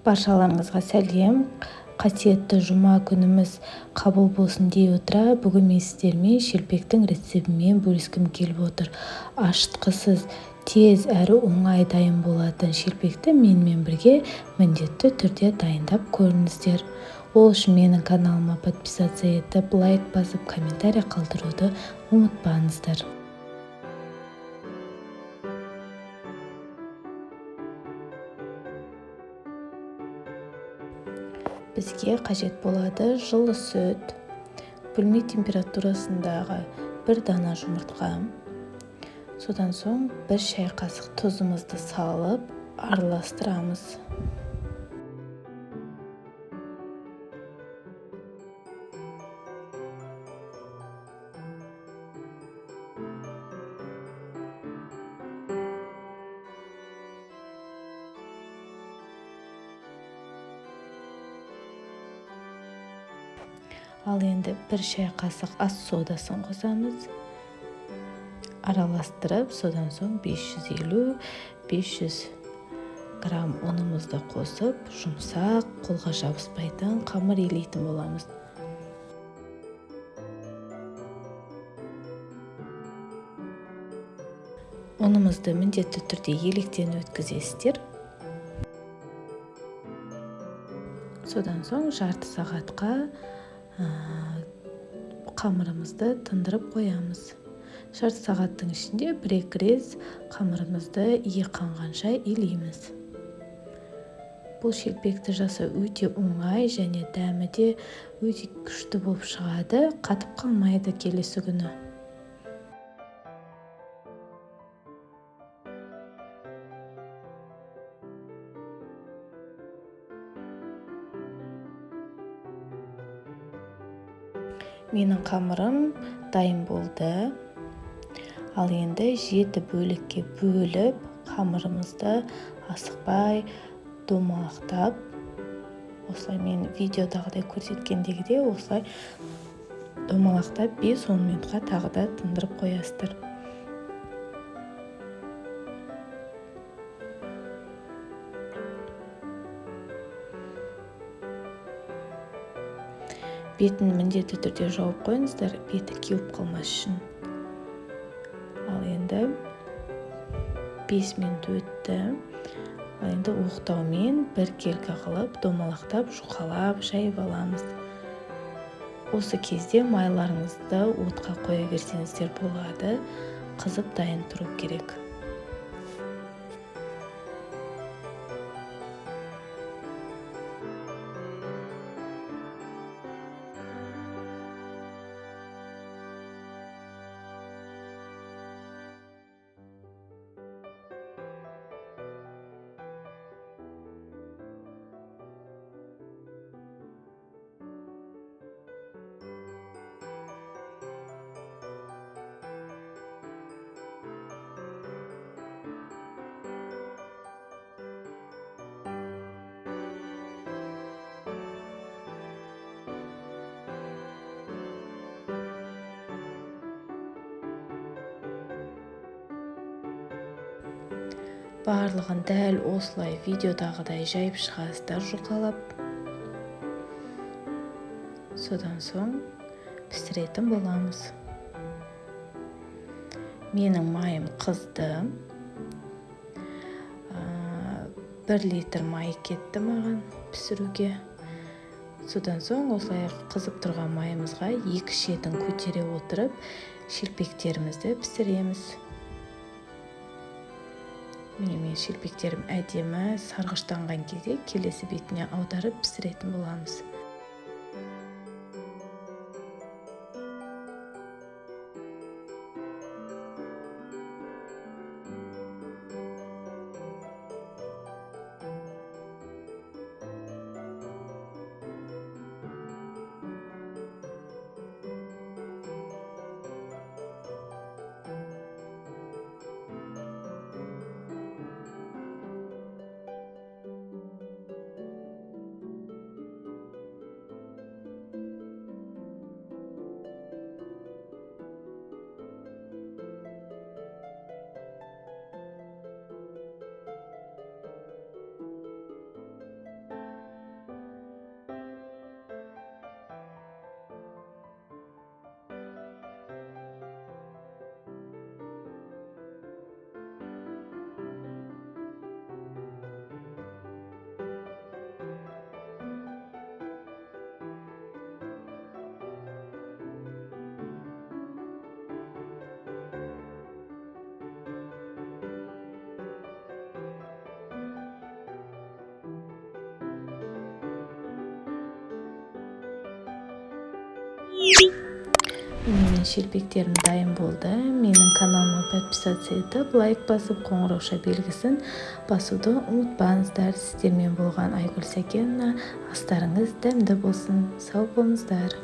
Баршаларыңызға сәлем. Қасиетті жұма күніміз қабыл болсын дей отыра, бүгін мен сіздермен шелпектің рецебімен бөліскім келіп отыр. Ашытқысыз, тез әрі оңай дайын болатын шелпекті менімен бірге міндетті түрде дайындап көріңіздер. Ол үшін менің каналыма подписаться етіп, лайк басып, комментарий қалдыруды ұмытпаңыздар. Бізге қажет болады жылы сүт, бөлме температурасындағы 1 дана жұмыртқа, содан соң 1 шай қасық тұзымызды салып араластырамыз. Ал енді 1 шай қасық ас содасын қосамыз. Араластырып, содан соң 550-500 грамм ұнымызды қосып, жұмсақ, қолға жабыспайтын қамыр илейтін боламыз. Ұнымызды міндетті түрде електен өткізесіздер. Содан соң жарты сағатқа қамырымызды тындырып қоямыз. Жарты сағаттың ішінде 1-2 рет қамырымызды иі қанғанша илейміз. Бұл шелпекті жасау өте оңай және дәмі де өте күшті болып шығады, қатып қалмайды келесі күні. Менің қамырым дайын болды. Ал енді 7 бөлікке бөліп, қамырымызды асықпай домалақтап, осылай мен видеодағыдай көрсеткендегідей осылай домалақтап 5-10 минутқа тағы да тындырып қоясыздар. Бетін міндетті түрде жауып қойыңыздар, беті кеуіп қалмас үшін. Ал енді 5 минут өтті. Ал енді оқтаумен бір келкі қылып, домалақтап, жұқалап, жайып аламыз. Осы кезде майларыңызды отқа қоя берсеңіздер болады, қызып дайын тұру керек. Барлығын дәл осылай видеодағыдай жайып шығасыздар жұқалап. Содан соң пісіретін боламыз. Менің майым қызды. 1 литр май кетті маған пісіруге. Содан соң осылай қызып тұрған майымызға 2 шетін көтере отырып, шелпектерімізді пісіреміз. Мен шелпектерім әдемі сарғыштанған кезде келесі бетіне аударып пісіретін боламыз. Менің шелпектерім дайын болды. Менің каналыма подписаться етіп, лайк басып, қоңырауша белгісін басуды ұмытпаңыздар. Сіздермен болған Айгүл Сәкенова. Астарыңыз дәмді болсын. Сау болыңыздар.